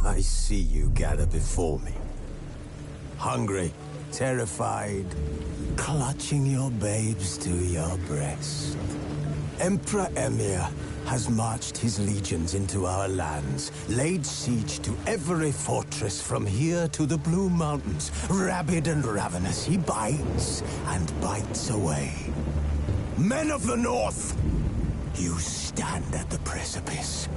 I see you gather before me. Hungry, terrified, clutching your babes to your breast. Emperor Emir has marched his legions into our lands, laid siege to every fortress from here to the Blue Mountains. Rabid and ravenous, he bites and bites away. Men of the North, you stand at the precipice.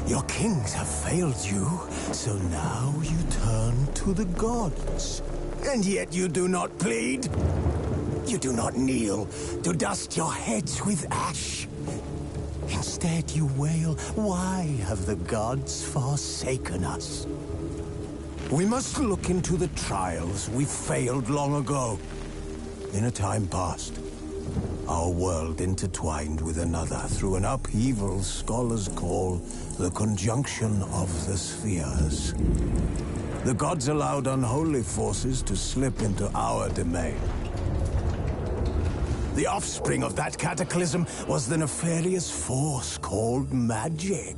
Your kings have failed you, so now you turn to the gods. And yet you do not plead. You do not kneel to dust your heads with ash. Instead you wail, why have the gods forsaken us? We must look into the trials we failed long ago. In a time past, our world intertwined with another through an upheaval scholars call the conjunction of the spheres. The gods allowed unholy forces to slip into our domain. The offspring of that cataclysm was the nefarious force called magic.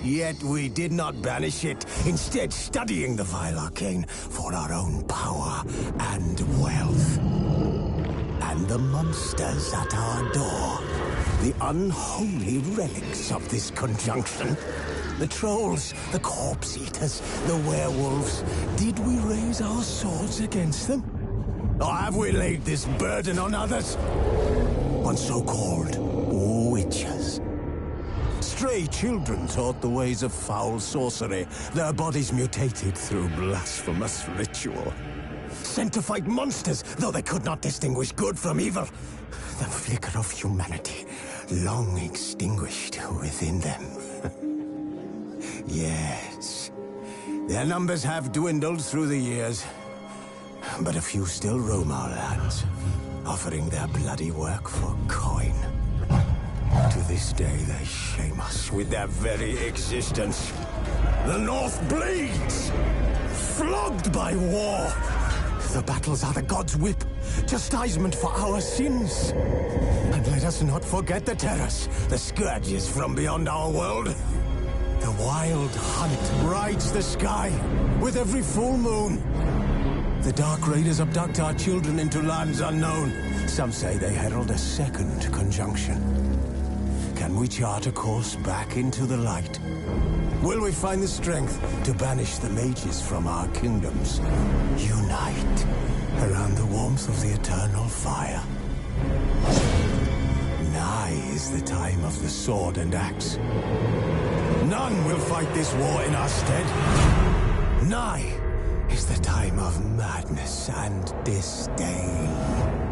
Yet we did not banish it, instead studying the vile arcane for our own power and wealth. And the monsters at our door, the unholy relics of this conjunction. The trolls, the corpse eaters, the werewolves. Did we raise our swords against them? Or have we laid this burden on others? On so-called witches. Stray children taught the ways of foul sorcery, their bodies mutated through blasphemous ritual. Sent to fight monsters, though they could not distinguish good from evil. The flicker of humanity, long extinguished within them. Yes, their numbers have dwindled through the years. But a few still roam our lands, offering their bloody work for coin. To this day, they shame us with their very existence. The North bleeds, flogged by war. The battles are the gods' whip, chastisement for our sins. And let us not forget the terrors, the scourges from beyond our world. The wild hunt rides the sky with every full moon. The Dark Raiders abduct our children into lands unknown. Some say they herald a second conjunction. Can we chart a course back into the light? Will we find the strength to banish the mages from our kingdoms? Unite around the warmth of the eternal fire. Nigh is the time of the sword and axe. None will fight this war in our stead. Nigh is the time of madness and disdain.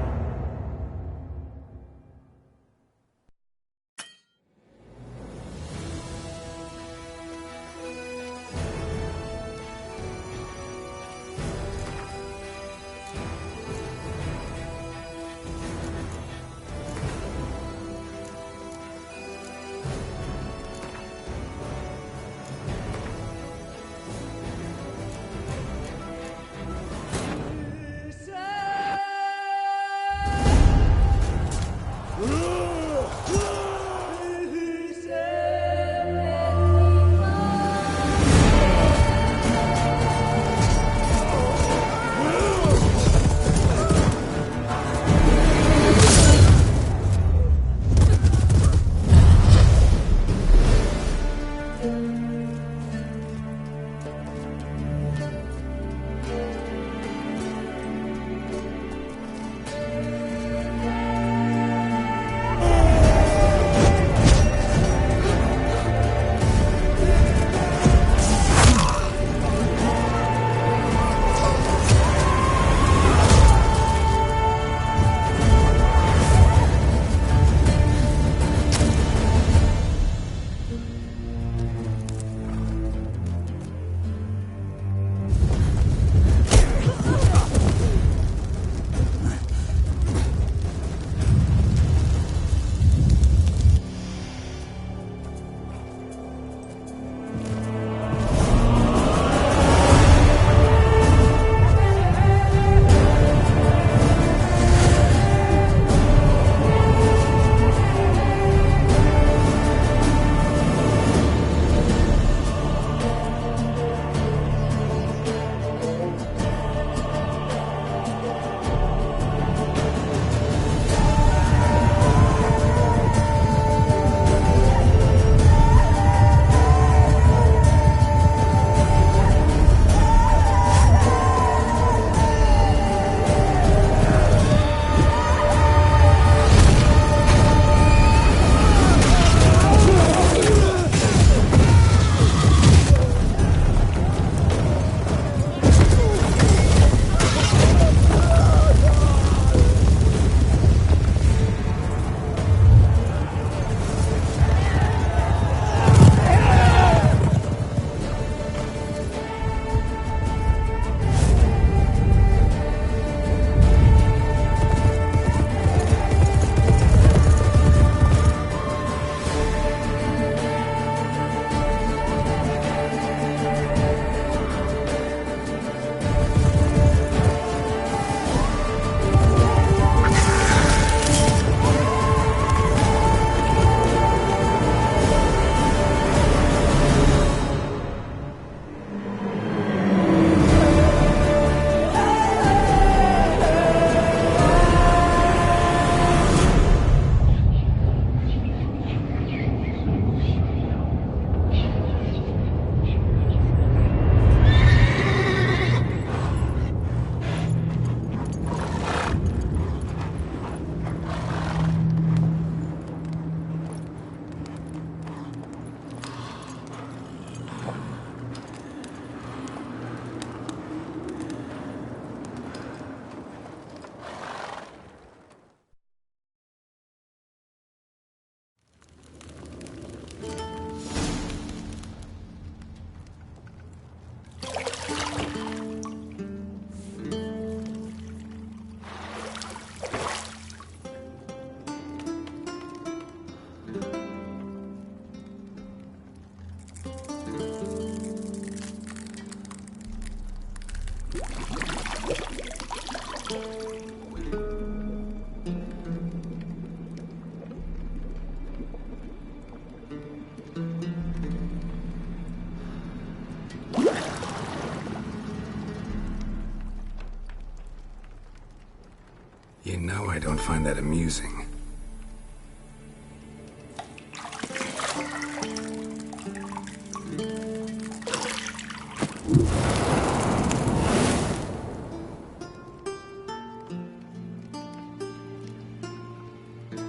know I don't find that amusing.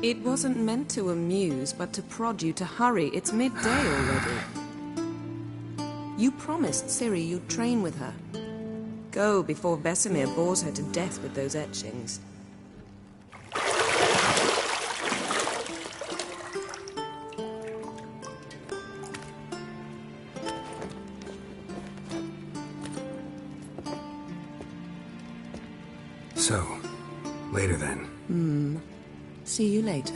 It wasn't meant to amuse, but to prod you to hurry. It's midday already. You promised Ciri you'd train with her. Go before Vesemir bores her to death with those etchings. So, later then. See you later.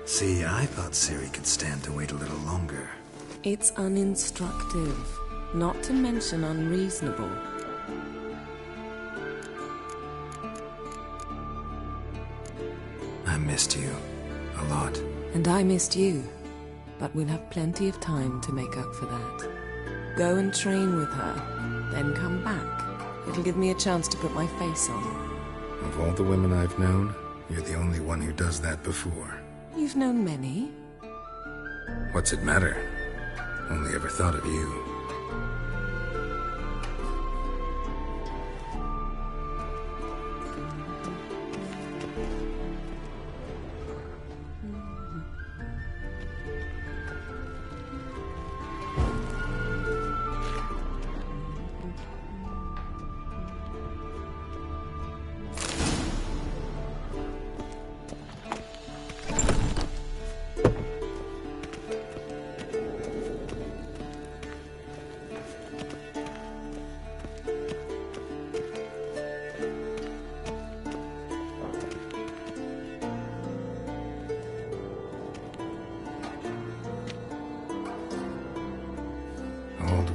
See, I thought Ciri could stand to wait a little longer. It's uninstructive, not to mention unreasonable. I missed you. A lot. And I missed you. But we'll have plenty of time to make up for that. Go and train with her, then come back. It'll give me a chance to put my face on. Of all the women I've known, you're the only one who does that before. You've known many. What's it matter? Only ever thought of you.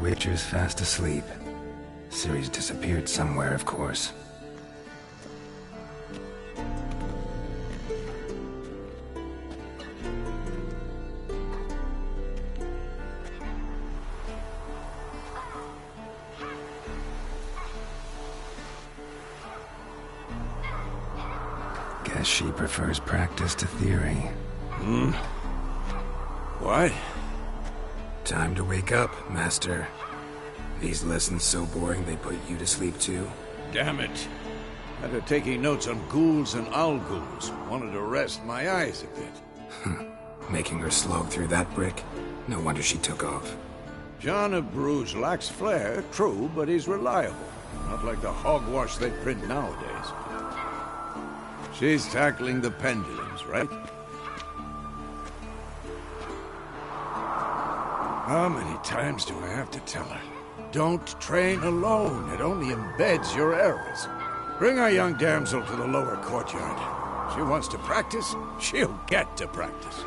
Witcher's fast asleep. Ciri's disappeared somewhere, of course. Guess she prefers practice to theory. What? Time to wake up, Master. These lessons so boring they put you to sleep too? Damn it. After taking notes on ghouls and owl ghouls, wanted to rest my eyes a bit. Making her slog through that brick? No wonder she took off. John of Bruges lacks flair, true, but he's reliable. Not like the hogwash they print nowadays. She's tackling the pendulums, right? How many times do I have to tell her? Don't train alone. It only embeds your errors. Bring our young damsel to the lower courtyard. She wants to practice, she'll get to practice.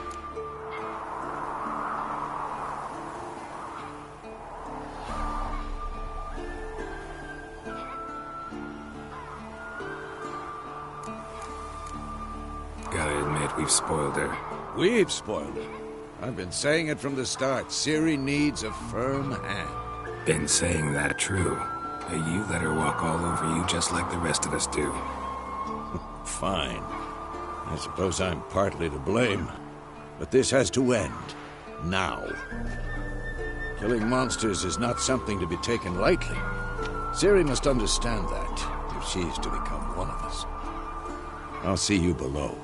Gotta admit, we've spoiled her. We've spoiled her. I've been saying it from the start. Ciri needs a firm hand. Been saying that true. But you let her walk all over you just like the rest of us do. Fine. I suppose I'm partly to blame. But this has to end. Now. Killing monsters is not something to be taken lightly. Ciri must understand that, if she's to become one of us. I'll see you below.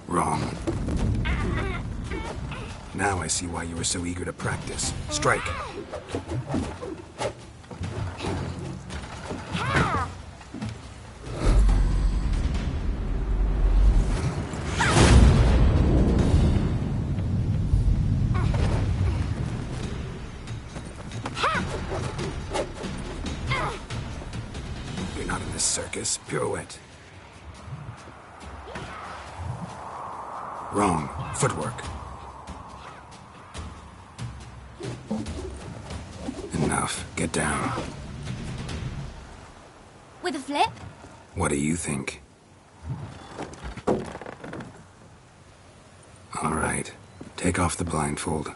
Wrong. Now I see why you were so eager to practice. Strike. You're not in this circus. Pirouette. Wrong. Footwork. Enough. Get down. With a flip? What do you think? All right. Take off the blindfold.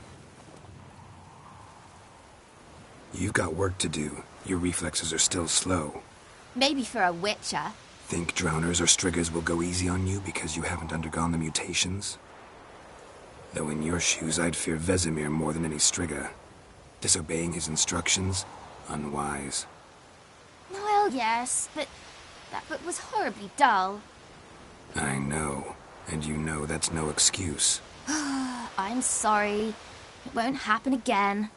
You've got work to do. Your reflexes are still slow. Maybe for a witcher. Think drowners or striggers will go easy on you because you haven't undergone the mutations? Though in your shoes, I'd fear Vesemir more than any strigger. Disobeying his instructions? Unwise. Well, yes, but that book was horribly dull. I know. And you know that's no excuse. I'm sorry. It won't happen again.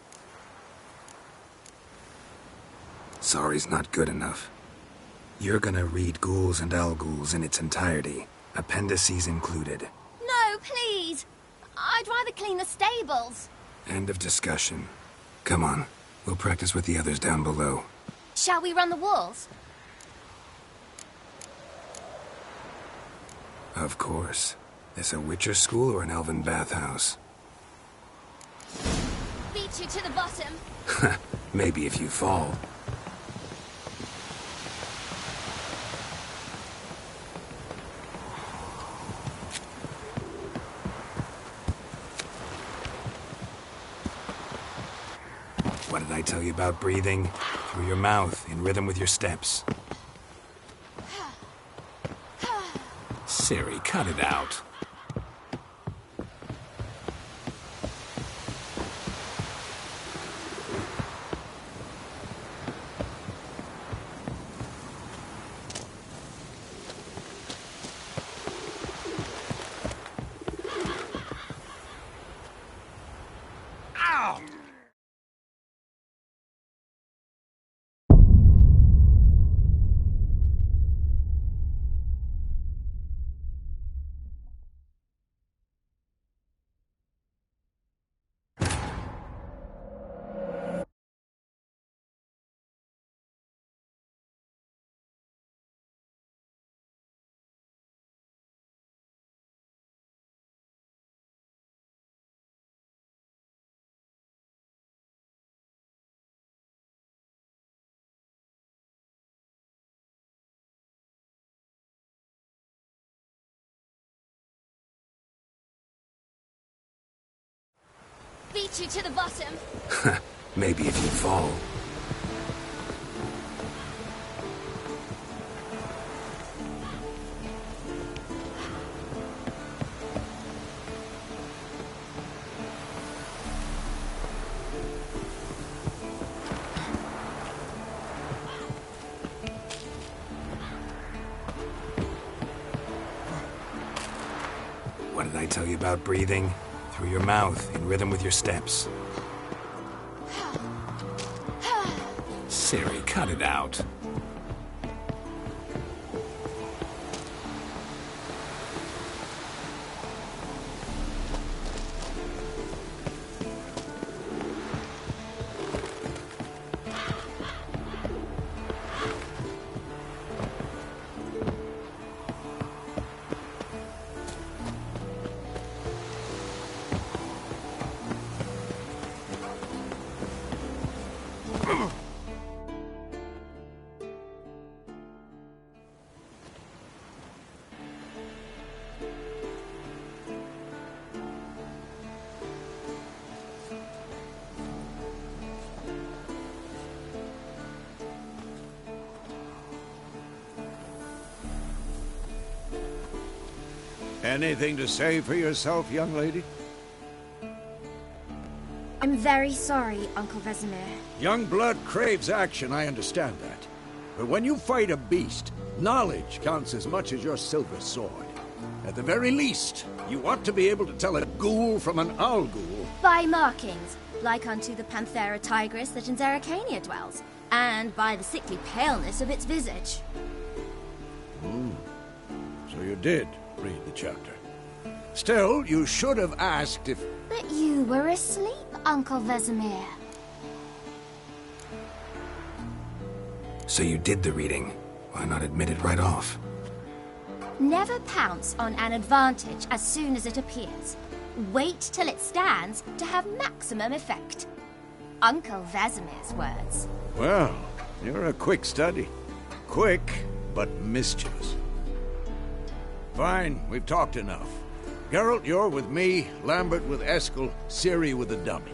Sorry's not good enough. You're gonna read Ghouls and Al-Ghouls in its entirety, appendices included. No, please! I'd rather clean the stables. End of discussion. Come on, we'll practice with the others down below. Shall we run the walls? Of course. This a Witcher school or an elven bathhouse? Beat you to the bottom. Maybe if you fall. What did I tell you about breathing? Through your mouth, in rhythm with your steps. Ciri, cut it out. Beat you to the bottom. Maybe if you fall. What did I tell you about breathing? Through your mouth, in rhythm with your steps. Ciri, cut it out. Anything to say for yourself, young lady? I'm very sorry, Uncle Vesemir. Young blood craves action, I understand that. But when you fight a beast, knowledge counts as much as your silver sword. At the very least, you ought to be able to tell a ghoul from an owl ghoul. By markings, like unto the Panthera tigris that in Zeracania dwells, and by the sickly paleness of its visage. So you did read the chapter. Still, you should have asked if... But you were asleep, Uncle Vesemir. So you did the reading. Why not admit it right off? Never pounce on an advantage as soon as it appears. Wait till it stands to have maximum effect. Uncle Vesemir's words. Well, you're a quick study. Quick, but mischievous. Fine, we've talked enough. Geralt, you're with me, Lambert with Eskel, Ciri with the dummy.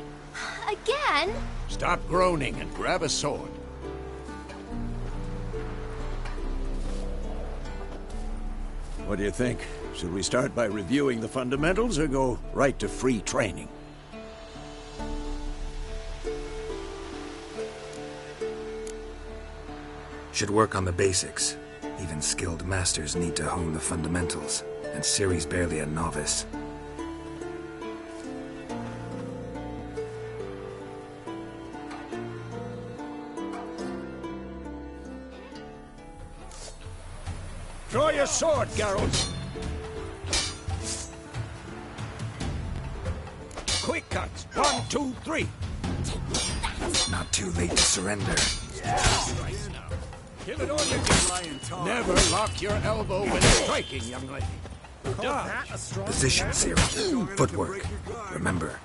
Again? Stop groaning and grab a sword. What do you think? Should we start by reviewing the fundamentals or go right to free training? Should work on the basics. Even skilled masters need to hone the fundamentals, and Ciri's barely a novice. Draw your sword, Geralt! Quick cuts! 1, 2, 3! Not too late to surrender. Give it all you can. Never lock your elbow when striking, young lady. Dodge. Position, Ciri. Footwork. Remember.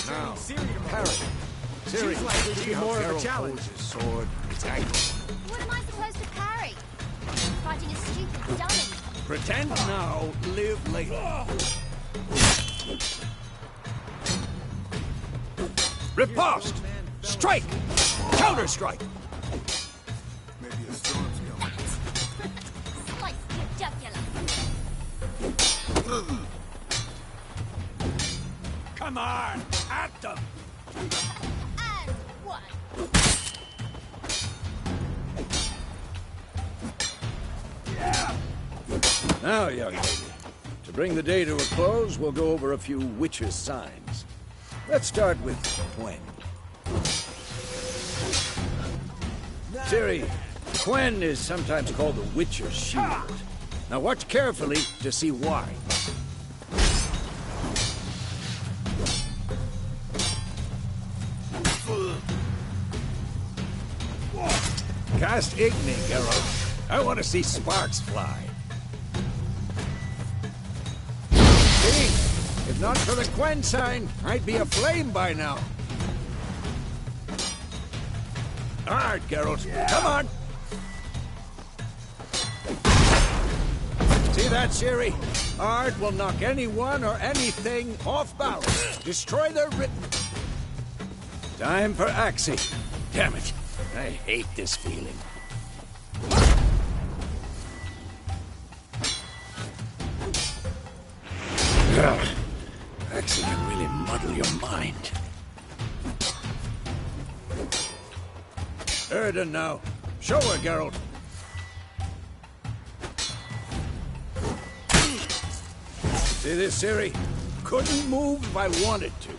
Now, parry. Ciri, Seems likely to see be how more of a Geralt challenge. holds his sword. It's angled. What am I supposed to parry? Fighting a stupid dummy. Pretend now, live later. Riposte! Strike! Counter-strike! Slice your jugular. Come on! At them! And one. Now, young lady, to bring the day to a close, we'll go over a few witches' signs. Let's start with Quen. Ciri, Quen is sometimes called the Witcher's Shield. Now watch carefully to see why. Cast Igni, Geralt. I want to see sparks fly. See? If not for the Quen sign, I'd be aflame by now. All right, Geralt. Come on. See that, Ciri? Art will knock anyone or anything off balance. Destroy their written. Time for Axie. Damn it. I hate this feeling. Axie can really muddle your mind. Erden now. Show her, Geralt. See this, Ciri? Couldn't move if I wanted to.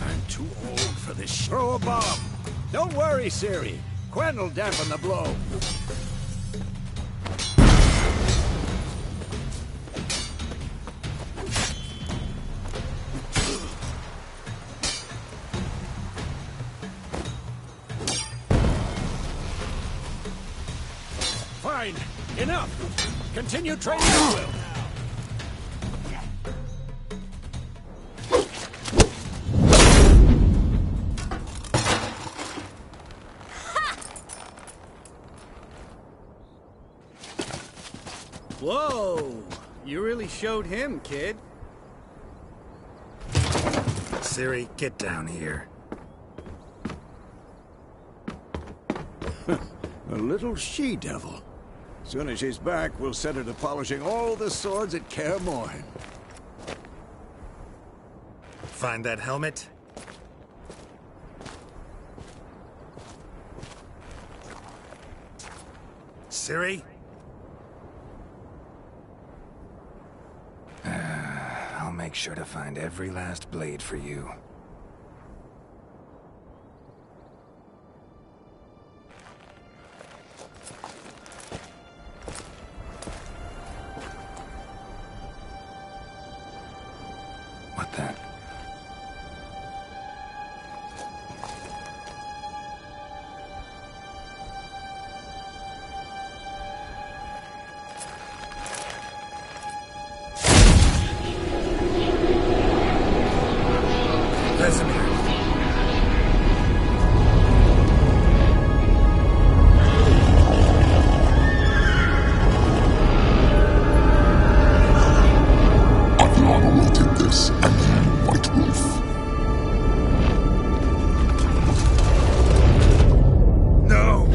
I'm too old for this shit. Throw a bomb. Don't worry, Ciri. Quen will dampen the blow. Fine. Enough. Continue training at will. Whoa! You really showed him, kid. Ciri, get down here. A little she-devil. Soon as she's back, we'll set her to polishing all the swords at Kaer Morhen. Find that helmet? Ciri? I'll make sure to find every last blade for you. What the? Vesemir. Aviana will take this, and you, White Wolf. No!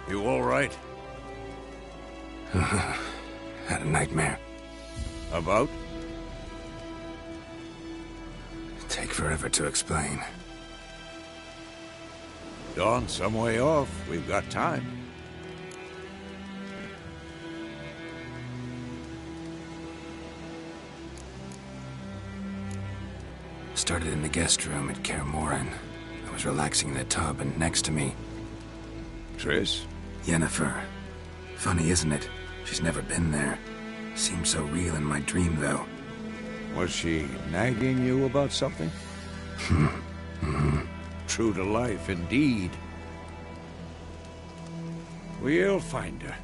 You all right? Had a nightmare. About? Take forever to explain. Dawn's some way off. We've got time. Started in the guest room at Kaer Morhen. I was relaxing in the tub, and next to me, Triss? Yennefer. Funny, isn't it? She's never been there. Seemed so real in my dream, though. Was she nagging you about something? True to life, indeed. We'll find her.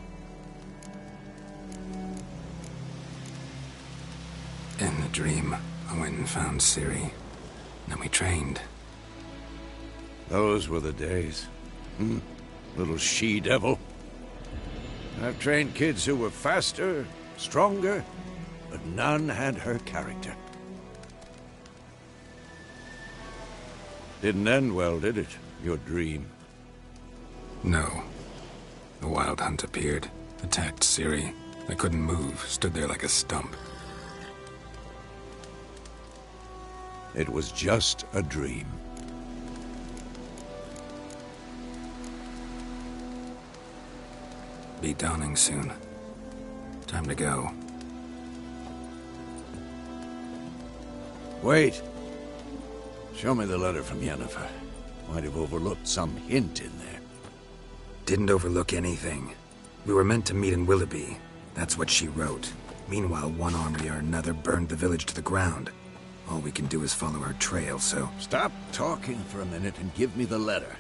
In the dream, I went and found Ciri. Then we trained. Those were the days. Little she-devil. I've trained kids who were faster, stronger, but none had her character. Didn't end well, did it? Your dream? No. The Wild Hunt appeared, attacked Ciri. I couldn't move, stood there like a stump. It was just a dream. Be dawning soon. Time to go. Wait. Show me the letter from Yennefer. Might have overlooked some hint in there. Didn't overlook anything. We were meant to meet in Willoughby. That's what she wrote. Meanwhile, one army or another burned the village to the ground. All we can do is follow her trail, so... Stop talking for a minute and give me the letter.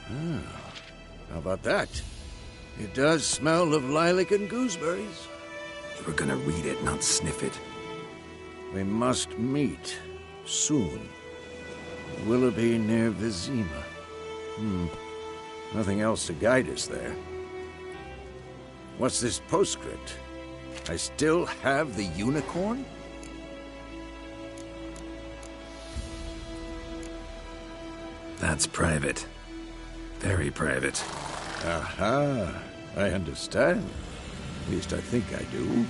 How about that? It does smell of lilac and gooseberries. You were gonna read it, not sniff it. We must meet. Soon. Willoughby near Vizima. Nothing else to guide us there. What's this postscript? I still have the unicorn? That's private. Very private. Aha, I understand. At least I think I do.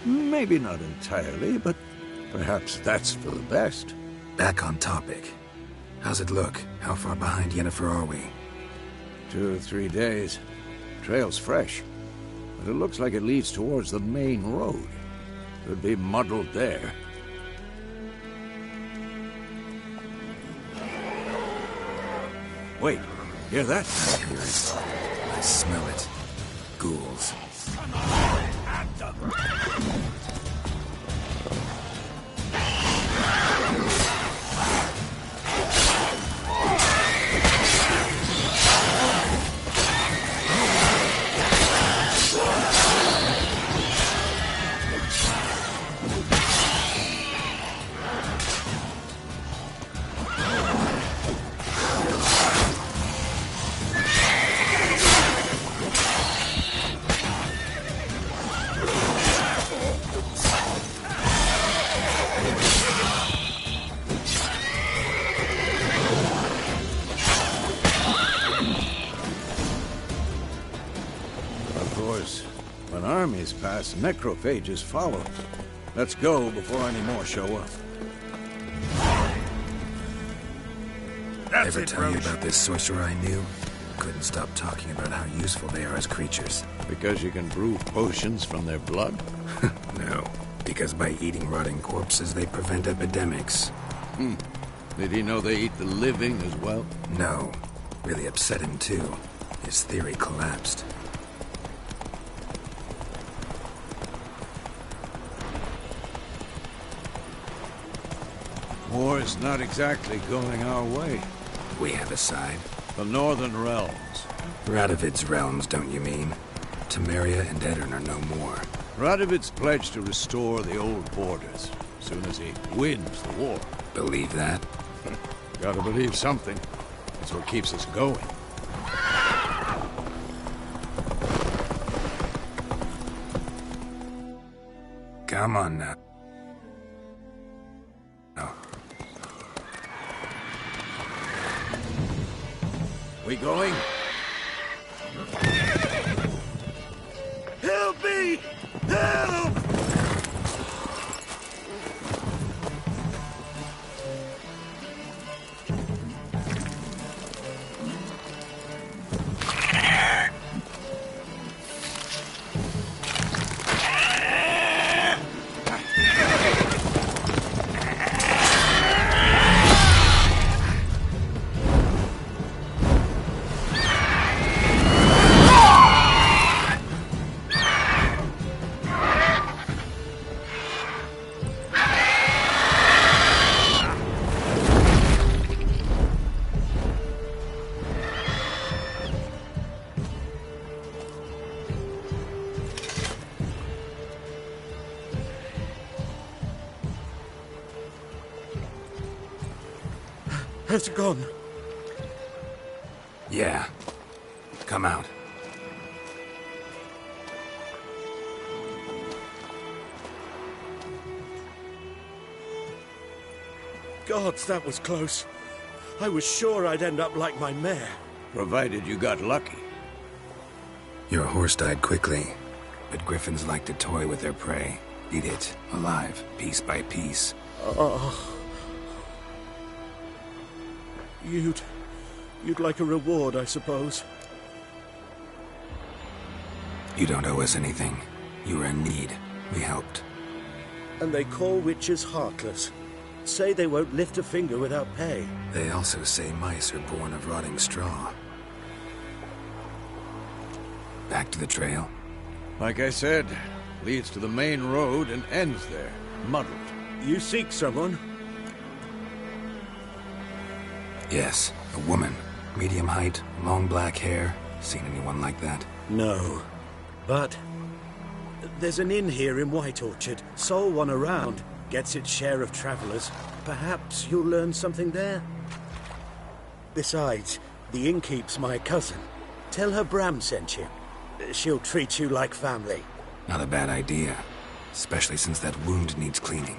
Maybe not entirely, but perhaps that's for the best. Back on topic. How's it look? How far behind Yennefer are we? 2 or 3 days. Trail's fresh, but it looks like it leads towards the main road. Could be muddled there. Wait, hear that? I hear it. I smell it. Ghouls. Of course, when armies pass, necrophages follow. Let's go before any more show up. Ever tell you about this sorcerer I knew? Couldn't stop talking about how useful they are as creatures. Because you can brew potions from their blood? No, because by eating rotting corpses, they prevent epidemics. Did he know they eat the living as well? No. Really upset him, too. His theory collapsed. War's not exactly going our way. We have a side. The Northern Realms. Radovid's realms, don't you mean? Temeria and Edirn are no more. Radovid's pledged to restore the old borders, as soon as he wins the war. Believe that? Gotta believe something. That's what keeps us going. Come on now. We going? Help me! Help! Has it gone? Yeah. Come out. Gods, that was close. I was sure I'd end up like my mare. Provided you got lucky. Your horse died quickly, but griffins like to toy with their prey. Eat it, alive, piece by piece. Oh. You'd like a reward, I suppose. You don't owe us anything. You were in need. We helped. And they call witches heartless. Say they won't lift a finger without pay. They also say mice are born of rotting straw. Back to the trail? Like I said, leads to the main road and ends there, muddled. You seek someone? Yes, a woman. Medium height, long black hair. Seen anyone like that? No. But there's an inn here in White Orchard. Sole one around. Gets its share of travelers. Perhaps you'll learn something there? Besides, the innkeep's my cousin. Tell her Bram sent you. She'll treat you like family. Not a bad idea. Especially since that wound needs cleaning.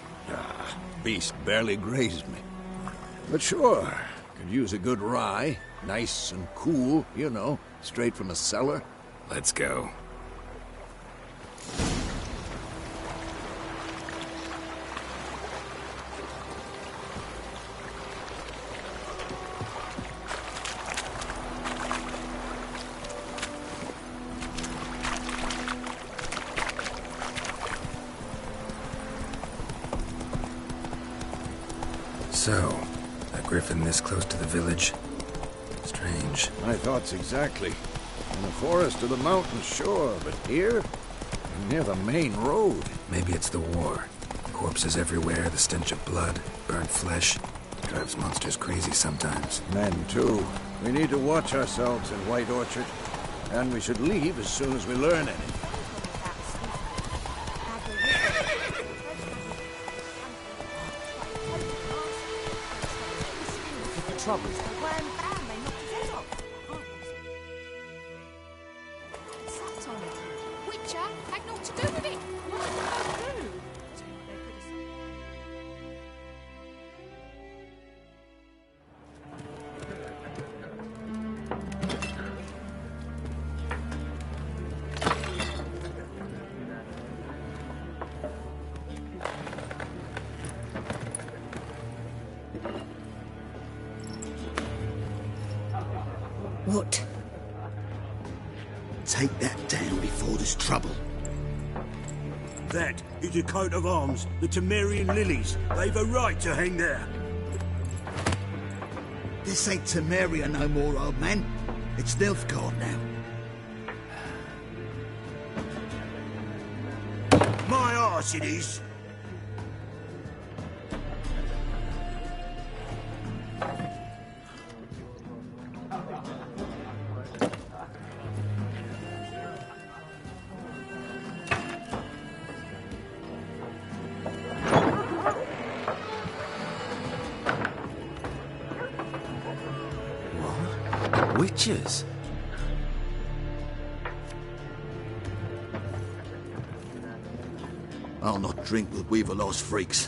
Beast barely grazed me. But sure, could use a good rye. Nice and cool, you know, straight from a cellar. Let's go. So, a griffin this close to the village? Strange. strange. My thoughts exactly. In the forest or the mountains, sure, but here? Near the main road. Maybe it's the war. Corpses everywhere, the stench of blood, burnt flesh. Drives monsters crazy sometimes. Men, too. We need to watch ourselves in White Orchard. And we should leave as soon as we learn anything. Trouble. Witcher had naught to do with it. What did I do? What? Take that down before there's trouble. That is a coat of arms, the Temerian lilies. They've a right to hang there. This ain't Temeria no more, old man. It's Nilfgaard now. My arse it is. Witches? I'll not drink with Weaverlost freaks.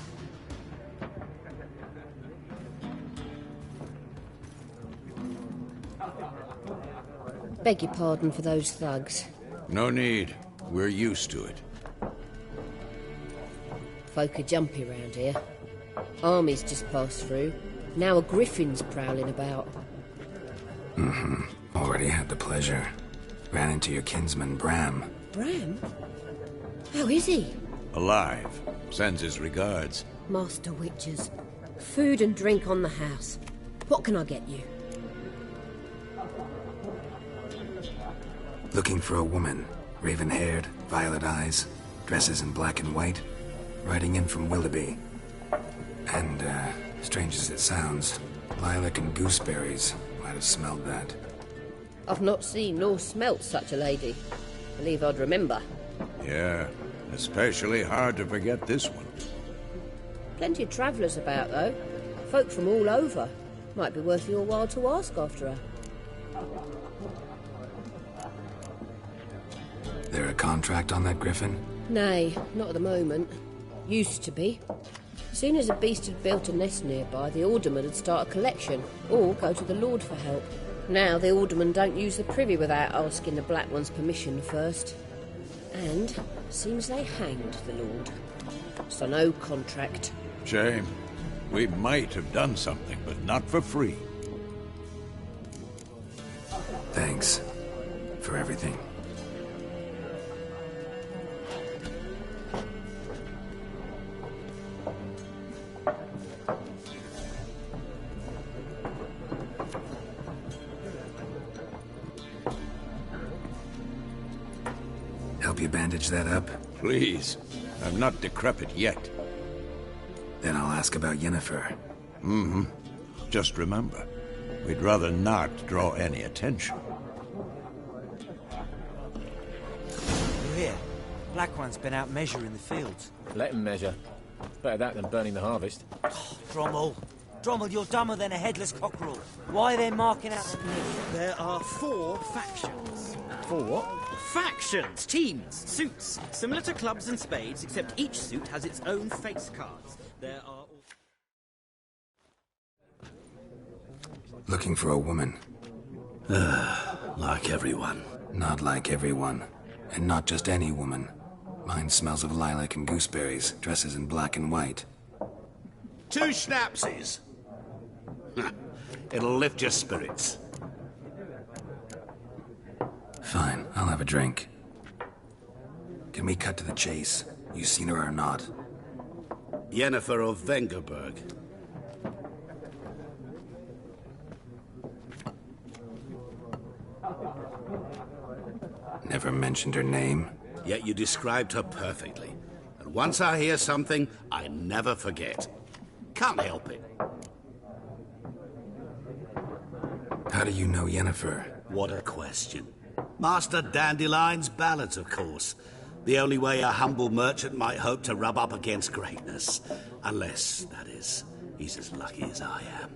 Beg your pardon for those thugs. No need. We're used to it. Folk are jumpy round here. Armies just passed through. Now a griffin's prowling about. Already had the pleasure. Ran into your kinsman, Bram. Bram? How is he? Alive. Sends his regards. Master Witchers. Food and drink on the house. What can I get you? Looking for a woman. Raven-haired, violet eyes, dresses in black and white. Riding in from Willoughby. And, strange as it sounds, lilac and gooseberries. Might have smelled that. I've not seen nor smelt such a lady. Believe I'd remember. Yeah, especially hard to forget this one. Plenty of travellers about, though. Folk from all over. Might be worth your while to ask after her. There a contract on that griffin? Nay, not at the moment. Used to be. Soon as a beast had built a nest nearby, the alderman would start a collection, or go to the Lord for help. Now the alderman don't use the privy without asking the Black One's permission first. And seems they hanged the Lord. So no contract. Shame. We might have done something, but not for free. Thanks. For everything. Help you bandage that up? Please. I'm not decrepit yet. Then I'll ask about Yennefer. Just remember, we'd rather not draw any attention. You're here. Black One's been out measuring the fields. Let him measure. Better that than burning the harvest. Oh, Drommel. Drommel, you're dumber than a headless cockerel. Why are they marking out the... There are 4 factions. 4 what? Factions, teams, suits. Similar to clubs and spades, except each suit has its own face cards. There are... Looking for a woman. Like everyone. Not like everyone. And not just any woman. Mine smells of lilac and gooseberries, dresses in black and white. 2 schnapsies. It'll lift your spirits. Fine, I'll have a drink. Can we cut to the chase? You seen her or not? Yennefer of Vengerberg. Never mentioned her name. Yet you described her perfectly. And once I hear something, I never forget. Can't help it. How do you know Yennefer? What a question. Master Dandelion's ballads, of course. The only way a humble merchant might hope to rub up against greatness. Unless, that is, he's as lucky as I am.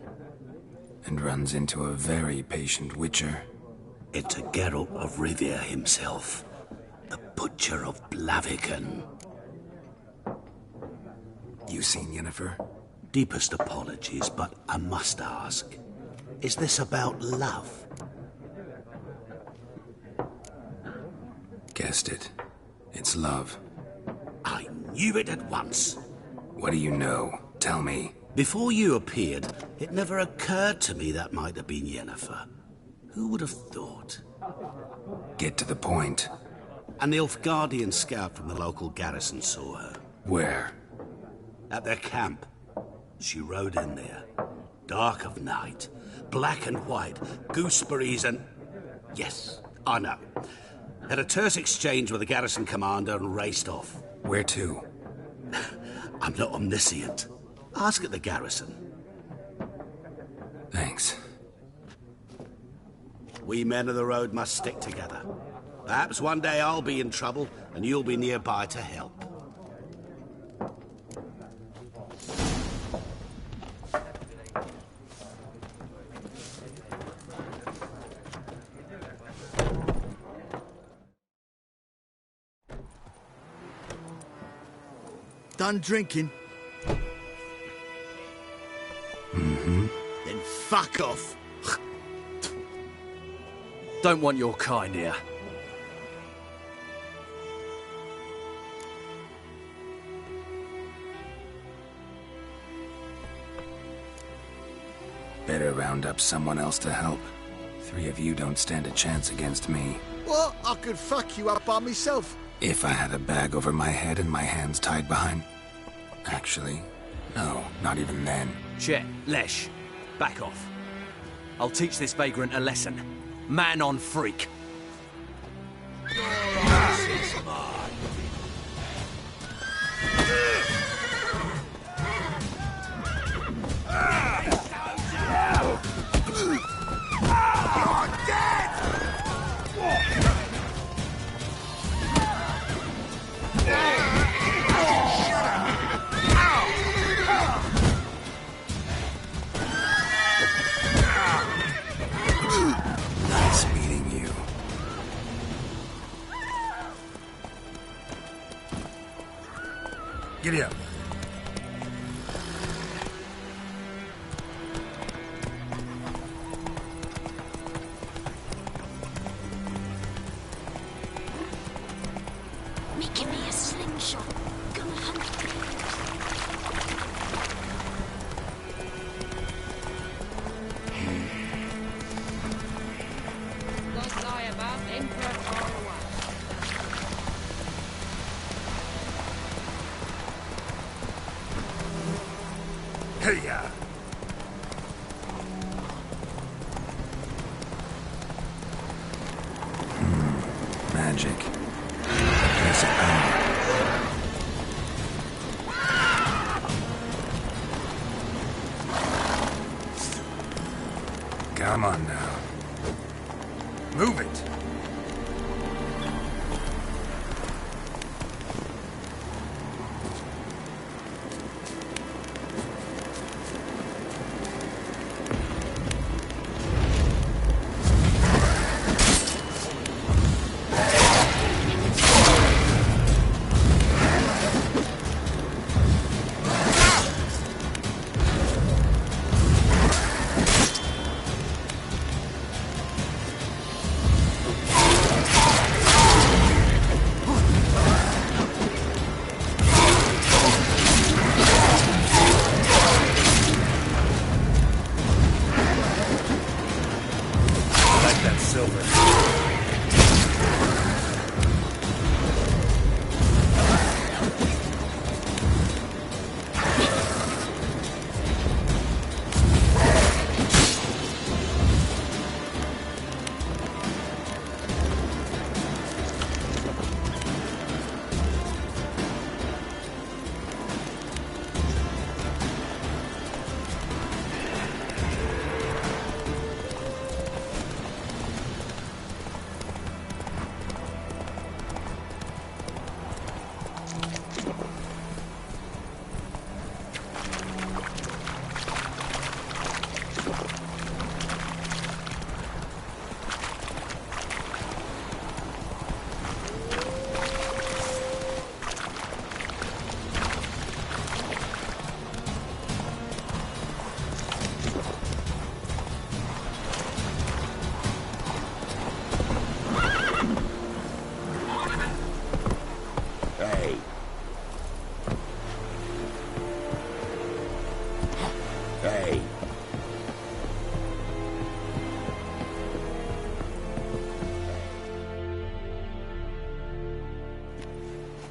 And runs into a very patient witcher. Into Geralt of Rivia himself. The Butcher of Blaviken. You seen Yennefer? Deepest apologies, but I must ask. Is this about love? Guessed it. It's love. I knew it at once. What do you know? Tell me. Before you appeared, it never occurred to me that might have been Yennefer. Who would have thought? Get to the point. An Nilfgaardian scout from the local garrison saw her. Where? At their camp. She rode in there. Dark of night. Black and white. Gooseberries and... Yes, I know. Had a terse exchange with the garrison commander and raced off. Where to? I'm not omniscient. Ask at the garrison. Thanks. We men of the road must stick together. Perhaps one day I'll be in trouble and you'll be nearby to help. Done drinking? Mm-hmm. Then fuck off. Don't want your kind here. Better round up someone else to help. 3 of you don't stand a chance against me. What? I could fuck you up by myself. If I had a bag over my head and my hands tied behind... Actually, no, not even then. Chet, Lesh, back off. I'll teach this vagrant a lesson. Man on freak. Nice meeting you. Giddy up. Making me a slingshot. Gonna hunt me. Don't lie about the Emperor far away. Hey-ya! Magic. Place of power. Come on now. Move it!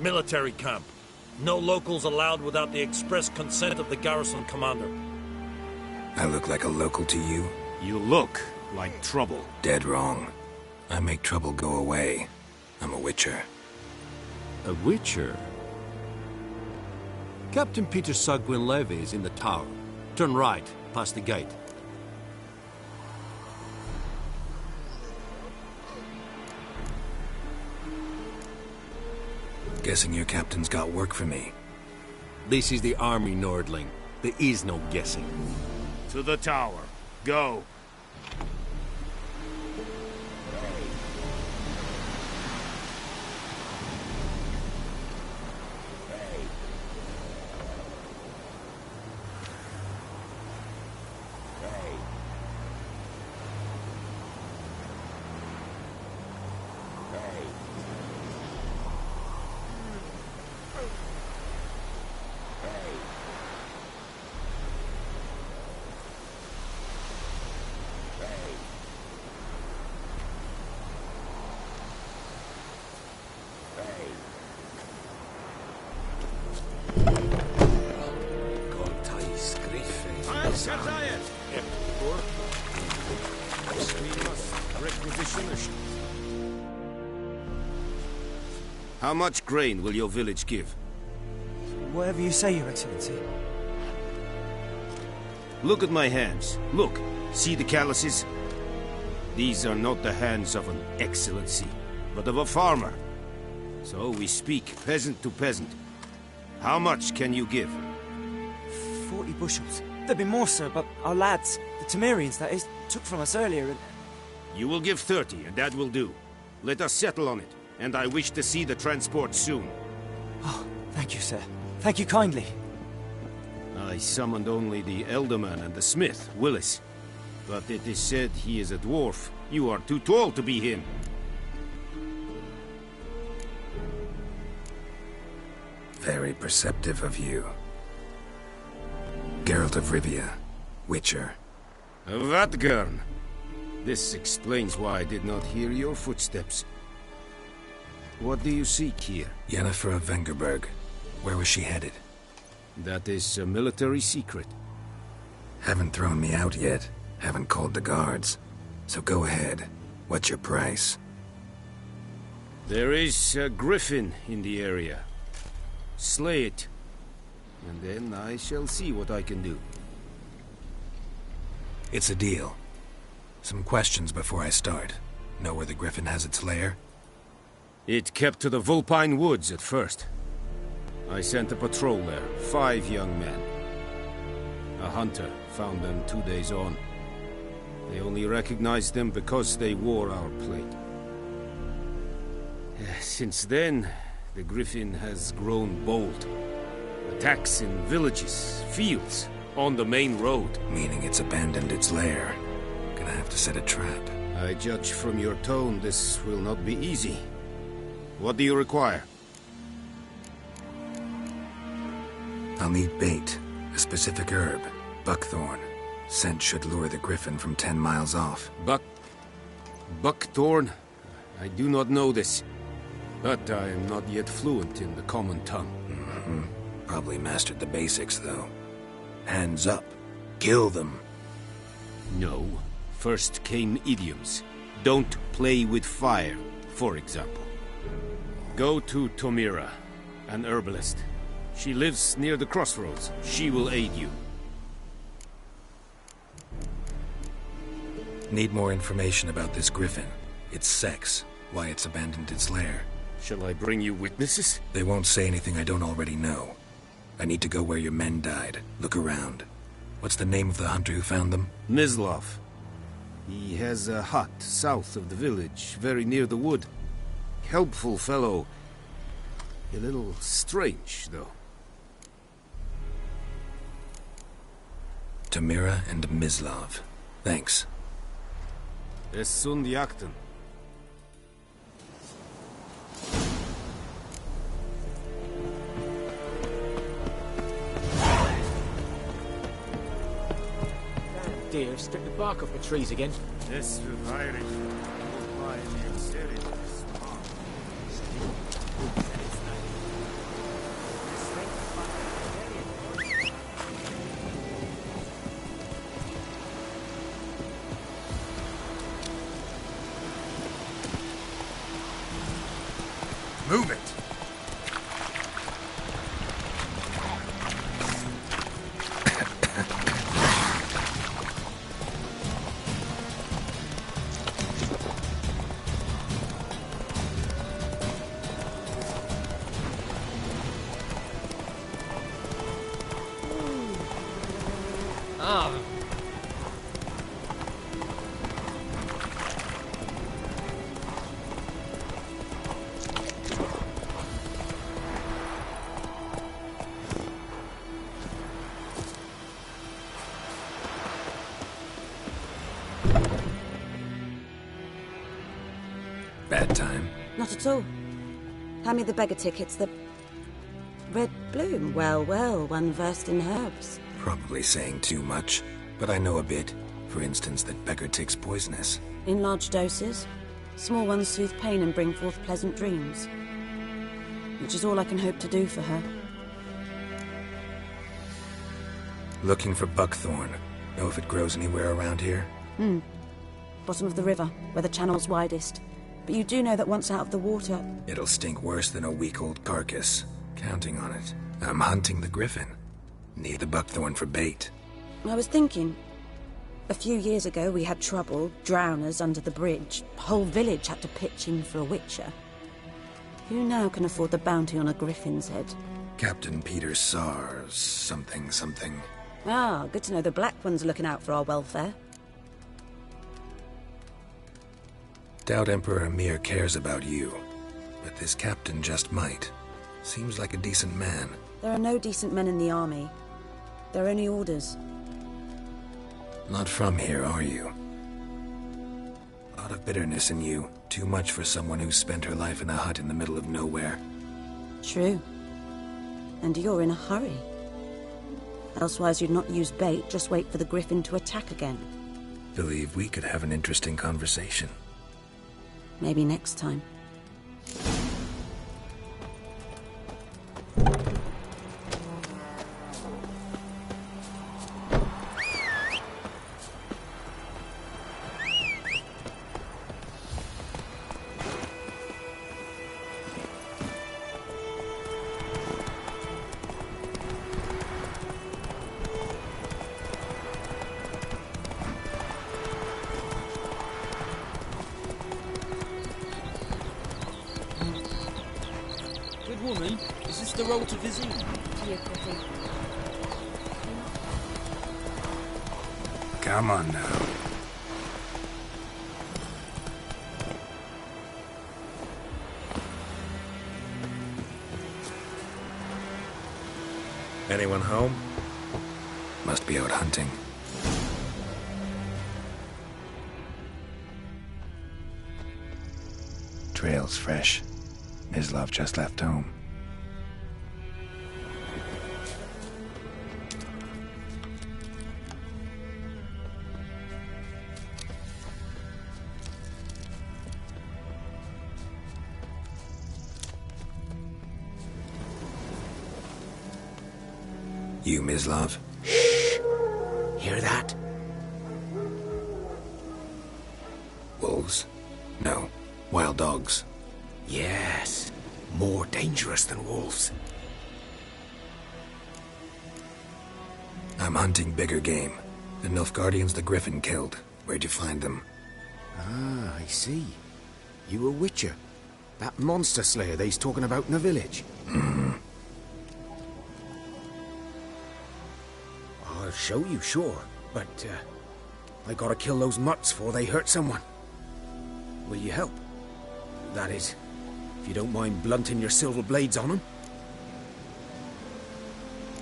Military camp. No locals allowed without the express consent of the garrison commander. I look like a local to you? You look like trouble. Dead wrong. I make trouble go away. I'm a witcher. A witcher? Captain Peter Sagwin Levy is in the tower. Turn right, past the gate. Guessing your captain's got work for me. This is the army, Nordling. There is no guessing. To the tower. Go. How much grain will your village give? Whatever you say, Your Excellency. Look at my hands. Look. See the calluses? These are not the hands of an excellency, but of a farmer. So we speak peasant to peasant. How much can you give? 40 bushels. There'd be more, sir, but our lads, the Temerians, that is, took from us earlier and... You will give 30, and that will do. Let us settle on it, and I wish to see the transport soon. Oh, thank you, sir. Thank you kindly. I summoned only the Elderman and the smith, Willis. But it is said he is a dwarf. You are too tall to be him. Very perceptive of you. Geralt of Rivia, Witcher. Vatgern. This explains why I did not hear your footsteps. What do you seek here? Yennefer of Vengerberg. Where was she headed? That is a military secret. Haven't thrown me out yet. Haven't called the guards. So go ahead. What's your price? There is a griffin in the area. Slay it. And then I shall see what I can do. It's a deal. Some questions before I start. Know where the griffin has its lair? It kept to the Vulpine Woods at first. I sent a patrol there, 5 young men. A hunter found them 2 days on. They only recognized them because they wore our plate. Since then, the griffin has grown bold. Attacks in villages, fields, on the main road. Meaning it's abandoned its lair. Gonna have to set a trap. I judge from your tone this will not be easy. What do you require? I'll need bait. A specific herb. Buckthorn. Scent should lure the griffin from 10 miles off. Buckthorn? I do not know this. But I am not yet fluent in the common tongue. Probably mastered the basics, though. Hands up. Kill them. No. First came idioms. Don't play with fire, for example. Go to Tomira, an herbalist. She lives near the crossroads. She will aid you. Need more information about this griffin. Its sex. Why it's abandoned its lair. Shall I bring you witnesses? They won't say anything I don't already know. I need to go where your men died. Look around. What's the name of the hunter who found them? Mislav. He has a hut south of the village, very near the wood. Helpful fellow. A little strange, though. Tamira and Mislav. Thanks. Es sunt jakten. Dear, strip the bark off the trees again. This virus. Move it! Bad time? Not at all. Hand me the beggar tickets, the... Red bloom. Well, well, one versed in herbs. Probably saying too much, but I know a bit. For instance, that beggar tick's poisonous. In large doses. Small ones soothe pain and bring forth pleasant dreams. Which is all I can hope to do for her. Looking for buckthorn. Know if it grows anywhere around here? Bottom of the river, where the channel's widest. But you do know that once out of the water... It'll stink worse than a week-old carcass. Counting on it. I'm hunting the griffin. Need the buckthorn for bait. I was thinking... A few years ago we had trouble, drowners under the bridge. Whole village had to pitch in for a witcher. Who now can afford the bounty on a griffin's head? Captain Peter Sars, something. Ah, good to know the Black One's looking out for our welfare. Doubt Emperor Emir cares about you. But this captain just might. Seems like a decent man. There are no decent men in the army. There are only orders. Not from here, are you? A lot of bitterness in you. Too much for someone who spent her life in a hut in the middle of nowhere. True. And you're in a hurry. Elsewise you'd not use bait, just wait for the griffin to attack again. Believe we could have an interesting conversation. Maybe next time. Woman, is this the road to Vizine? Come on now. Anyone home? Must be out hunting. Trail's fresh. Mislav just left home. You, Mislav? Shh! Hear that? Wolves? No. Wild dogs. Yes. More dangerous than wolves. I'm hunting bigger game. The Nilfgaardians the Griffin killed. Where'd you find them? Ah, I see. You a witcher. That monster slayer they's talking about in the village. I'll show you, sure. But, I gotta kill those mutts before they hurt someone. Will you help? That is, if you don't mind blunting your silver blades on them.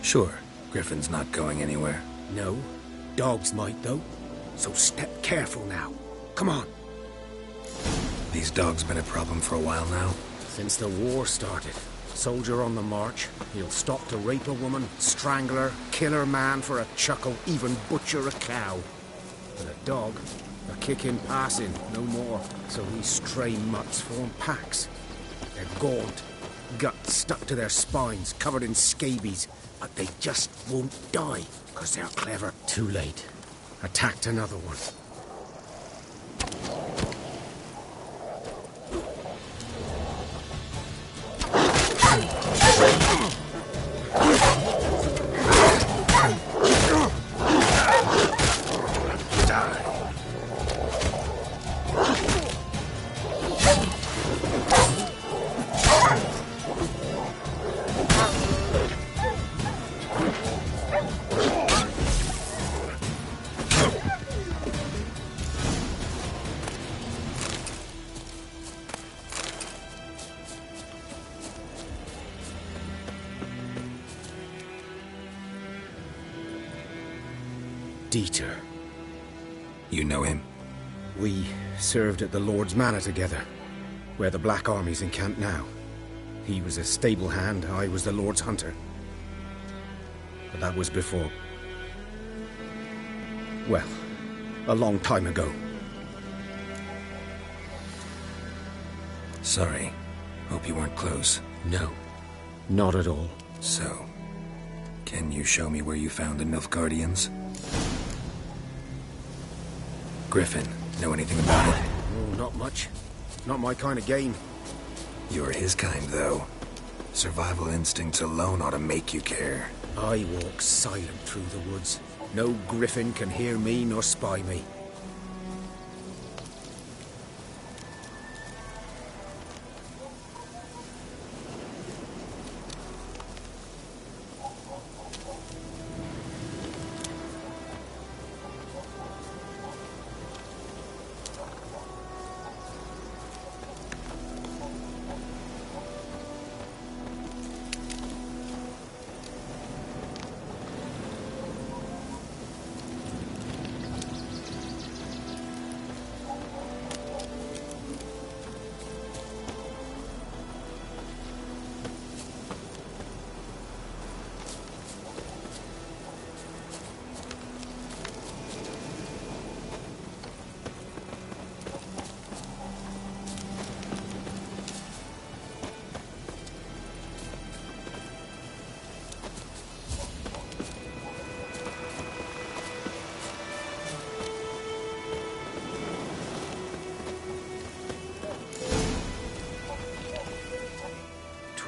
Sure. Griffin's not going anywhere. No. Dogs might, though. So step careful now. Come on. These dogs been a problem for a while now? Since the war started. Soldier on the march. He'll stop to rape a woman, strangle her, kill her man for a chuckle, even butcher a cow. But a dog, a kick in passing, no more. So these stray mutts form packs. They're gaunt, guts stuck to their spines, covered in scabies. But they just won't die, because they're clever. Too late. Attacked another one. Dieter. You know him? We served at the Lord's Manor together, where the Black Army's encamped now. He was a stable hand, I was the Lord's hunter. But that was before... well, a long time ago. Sorry. Hope you weren't close. No, not at all. So, can you show me where you found the Nilfgaardians? Griffin, know anything about it? Oh, not much. Not my kind of game. You're his kind, though. Survival instincts alone ought to make you care. I walk silent through the woods. No griffin can hear me nor spy me.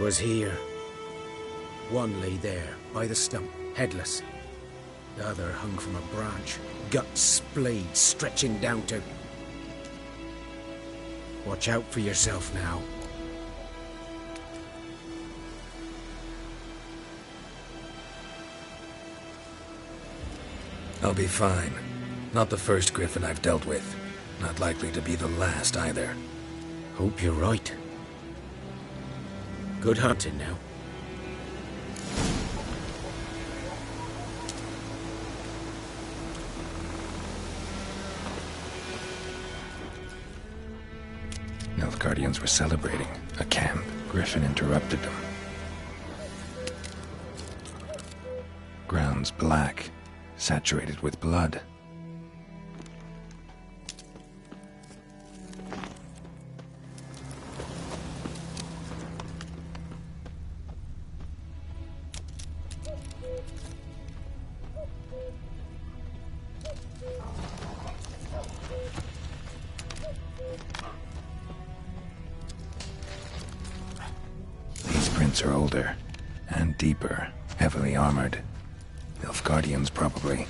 Was here. One lay there, by the stump, headless. The other hung from a branch, guts splayed, stretching down to... Watch out for yourself now. I'll be fine. Not the first griffin I've dealt with. Not likely to be the last, either. Hope you're right. Good hunting now. Nilfgaardians were celebrating a camp. Griffin interrupted them. Ground's black, saturated with blood. Are older and deeper, heavily armored. Nilfgaardians, probably.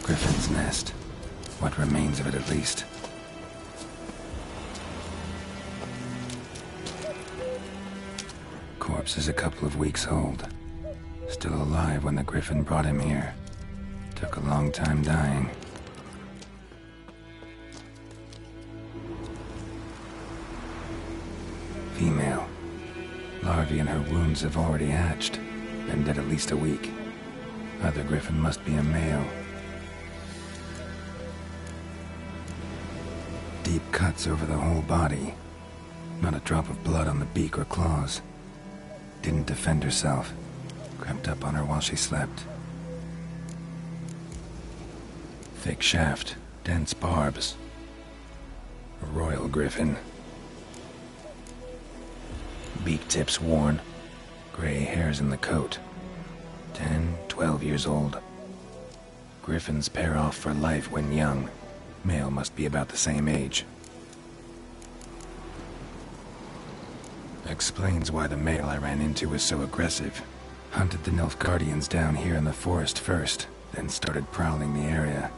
Griffin's nest. What remains of it, at least. Corpse is a couple of weeks old. Still alive when the Griffin brought him here. Took a long time dying. Female. Larvae in her wounds have already hatched. Been dead at least a week. Other Griffin must be a male. Deep cuts over the whole body. Not a drop of blood on the beak or claws. Didn't defend herself. Crept up on her while she slept. Thick shaft, dense barbs. A royal griffin. Beak tips worn. Gray hairs in the coat. 10, 12 years old. Griffins pair off for life when young. Male must be about the same age. Explains why the male I ran into was so aggressive. Hunted the Nilfgaardians down here in the forest first, then started prowling the area.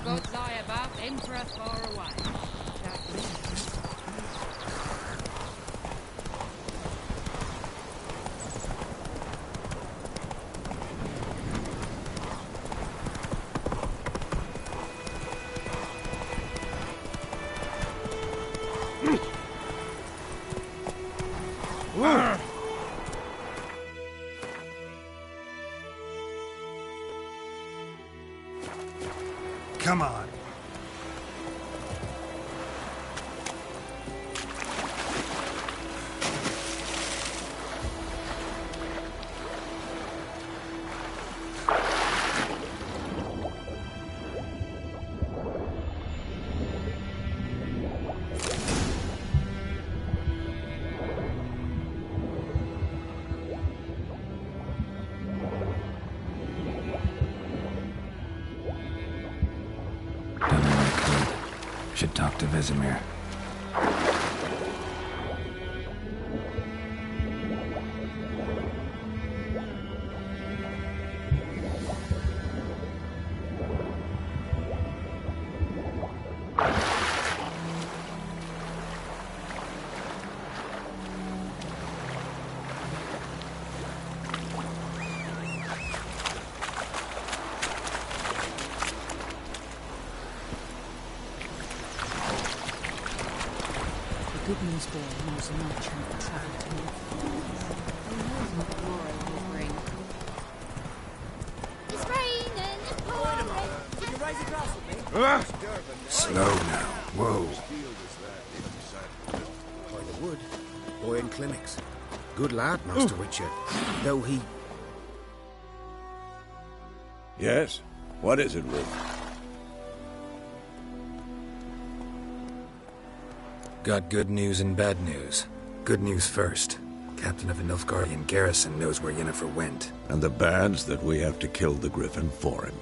Gods lie above, Emperor far away. Come on. Should talk to Vesemir. Good news boy knows a merchant that travelled to North. Who knows what tomorrow will bring? It's raining, it's pouring. Can you raise a glass with me? Slow now. Whoa. By the wood. Boy in clinics. Good lad, Master Witcher. Though he... Yes? What is it, Rick? Got good news and bad news. Good news first. Captain of a Nilfgaardian garrison knows where Yennefer went. And the bad's that we have to kill the Griffin for him.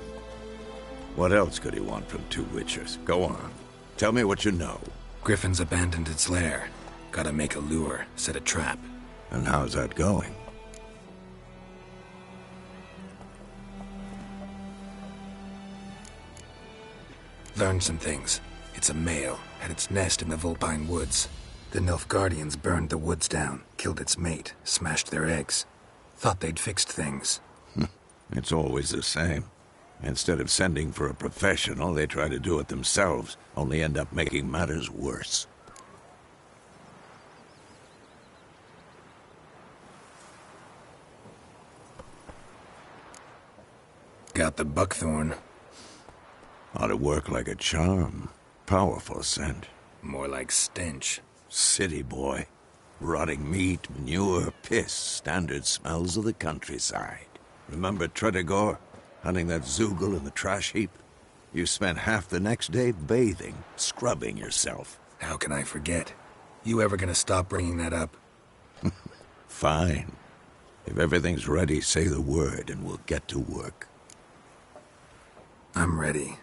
What else could he want from two Witchers? Go on. Tell me what you know. Griffin's abandoned its lair. Gotta make a lure, set a trap. And how's that going? Learned some things. It's a male, had its nest in the Vulpine Woods. The Nilfgaardians burned the woods down, killed its mate, smashed their eggs. Thought they'd fixed things. It's always the same. Instead of sending for a professional, they try to do it themselves, only end up making matters worse. Got the buckthorn. Ought to work like a charm. Powerful scent. More like stench. City boy. Rotting meat, manure, piss. Standard smells of the countryside. Remember Tredegor? Hunting that zoogle in the trash heap? You spent half the next day bathing, scrubbing yourself. How can I forget? You ever gonna stop bringing that up? Fine. If everything's ready, say the word and we'll get to work. I'm ready.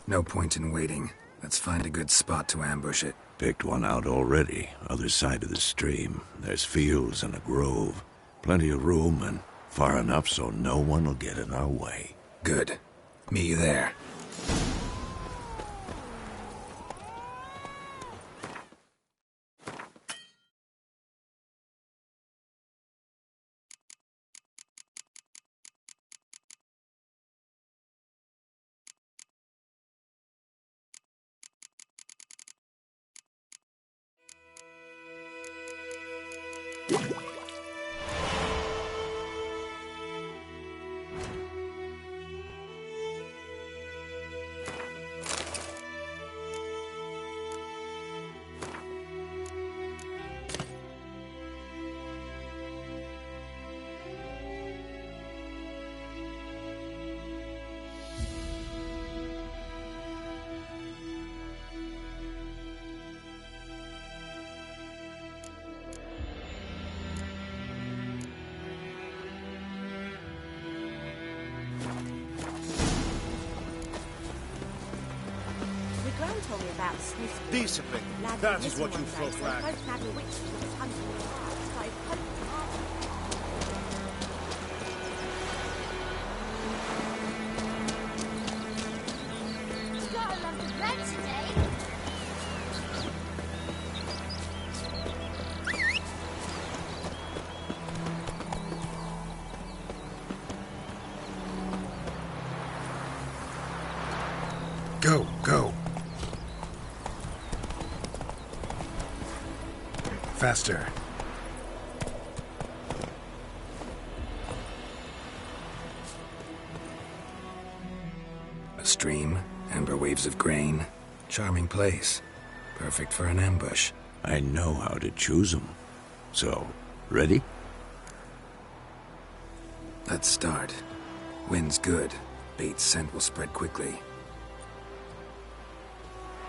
No point in waiting. Let's find a good spot to ambush it. Picked one out already. Other side of the stream. There's fields and a grove. Plenty of room and far enough so no one will get in our way. Good. Meet you there. Told me about Sniff. Decently. That is what you folk lack. Got a lot of bread today. Go, go. Faster. A stream, amber waves of grain. Charming place. Perfect for an ambush. I know how to choose them. So, ready? Let's start. Wind's good. Bait's scent will spread quickly.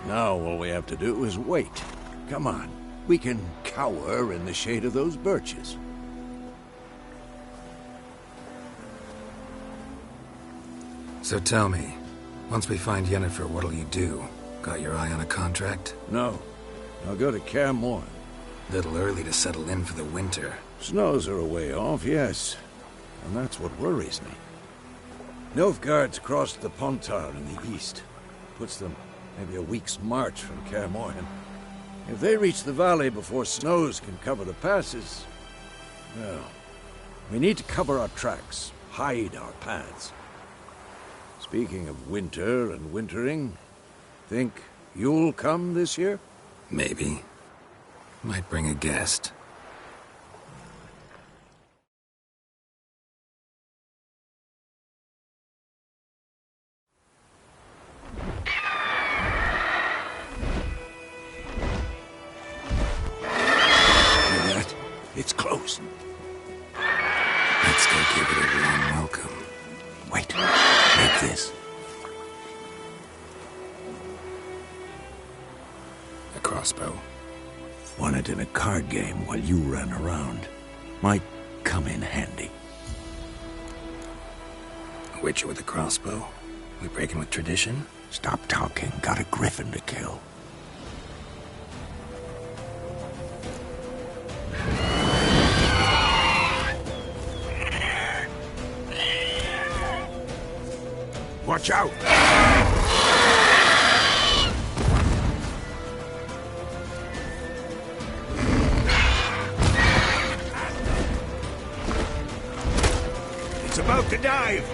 Now all we have to do is wait. Come on. We can cower in the shade of those birches. So tell me, once we find Yennefer, what'll you do? Got your eye on a contract? No. I'll go to Kaer Morhen. Little early to settle in for the winter. Snows are a way off, yes. And that's what worries me. Nilfgaard's crossed the Pontar in the east. Puts them maybe a week's march from Kaer Morhen. If they reach the valley before snows can cover the passes, well, we need to cover our tracks, hide our paths. Speaking of winter and wintering, think you'll come this year? Maybe. Might bring a guest. It's close. Let's go give it a warm welcome. Wait. Take this. A crossbow. Won it in a card game while you ran around. Might come in handy. A witcher with a crossbow? We breaking with tradition? Stop talking. Got a griffin to kill. Watch out! It's about to dive!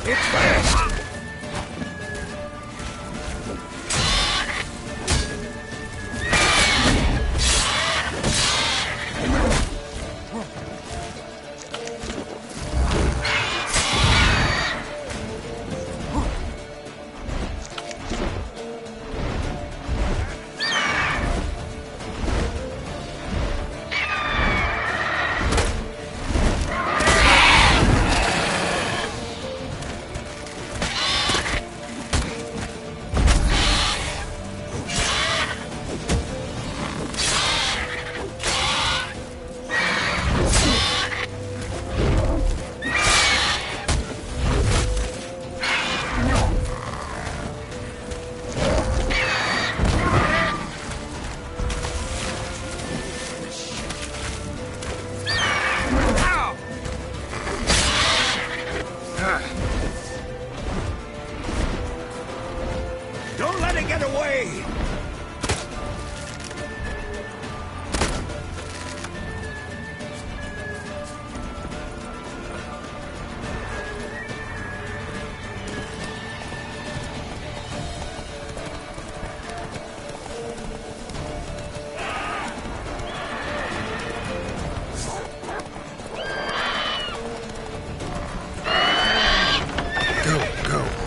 It's fast! Don't let it get away! Go, go.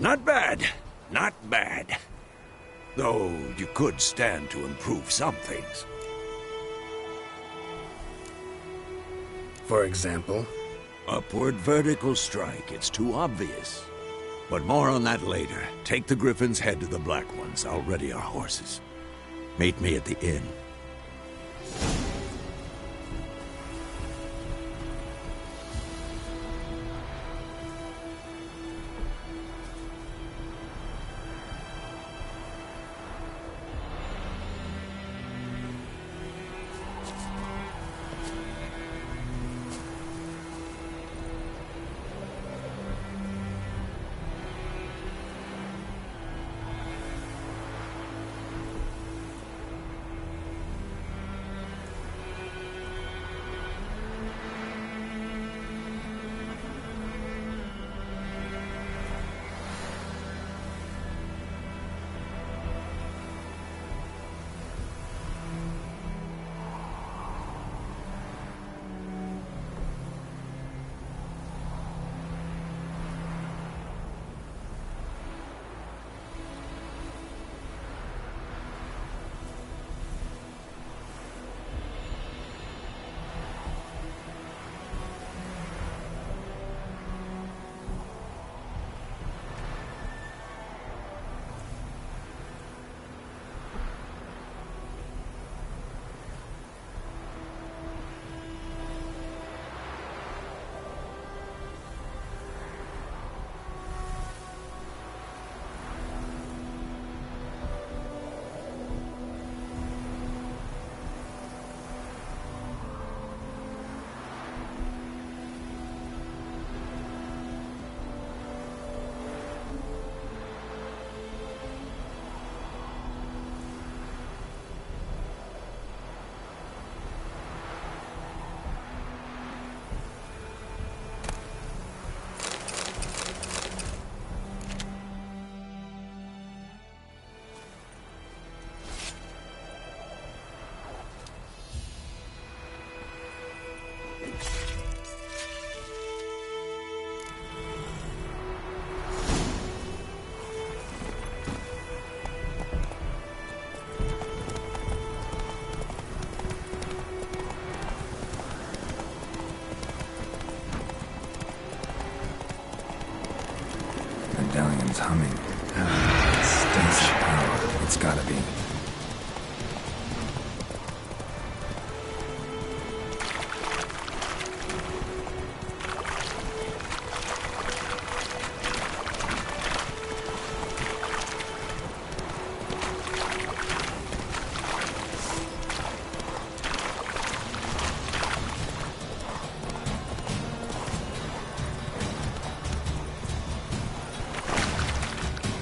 Not bad. Not bad. Though you could stand to improve some things. For example? Upward vertical strike. It's too obvious. But more on that later. Take the Griffin's head to the Black Ones. I'll ready our horses. Meet me at the inn. Medallion's humming. Stench power. It's gotta be.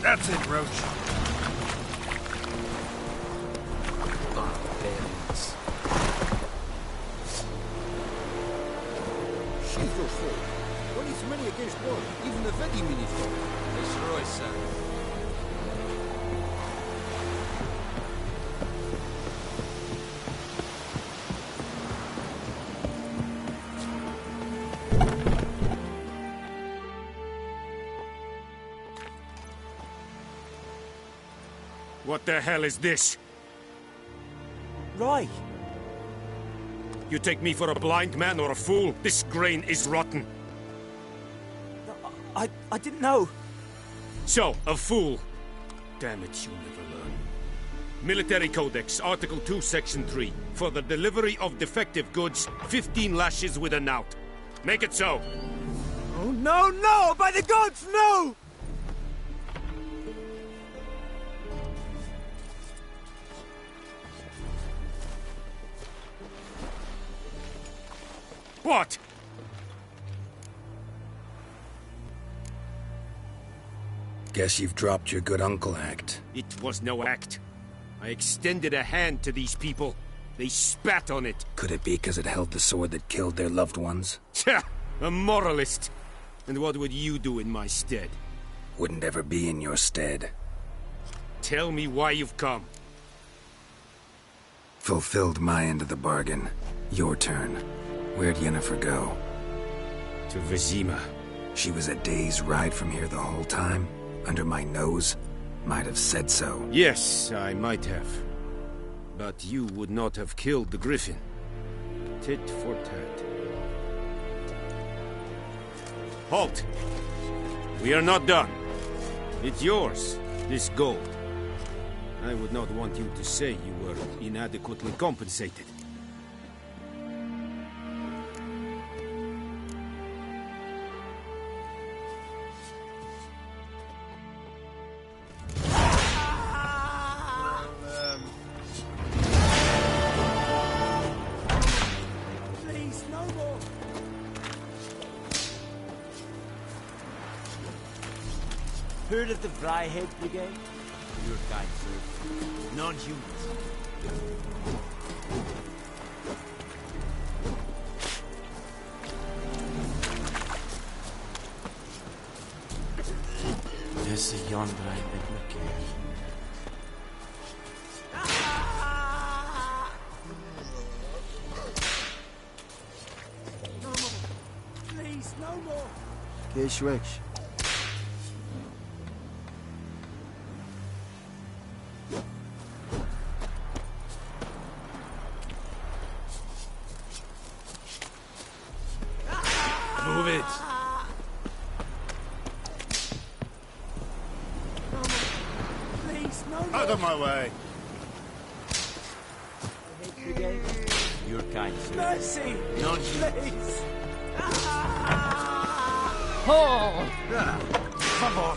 That's it, Roach. Barbarians. She's your fault. When it's many against one, even the very many fall. Destroy, sir. What the hell is this? Right. You take me for a blind man or a fool? This grain is rotten. I didn't know. So, a fool. Damn it, you'll never learn. Military Codex, Article 2, Section 3. For the delivery of defective goods, 15 lashes with a knout. Make it so. Oh, no, no! By the gods, no! What? Guess you've dropped your good uncle act. It was no act. I extended a hand to these people. They spat on it. Could it be because it held the sword that killed their loved ones? Tja! A moralist. And what would you do in my stead? Wouldn't ever be in your stead. Tell me why you've come. Fulfilled my end of the bargain. Your turn. Where'd Yennefer go? To Vizima. She was a day's ride from here the whole time? under my nose, might have said so. Yes, I might have. But you would not have killed the griffin. Tit for tat. Halt! We are not done. It's yours, this gold. I would not want you to say you were inadequately compensated. Please, no more. Heard of the Vryhead Brigade? Your kind, sir. Non-humans. There's a yonder I've been looking. No more. Please, no more. Case Rex. Move it. Please, no more. Out of my way. Brigade? Your kind, sir. Mercy! Non-humans. Please! Oh! Come on.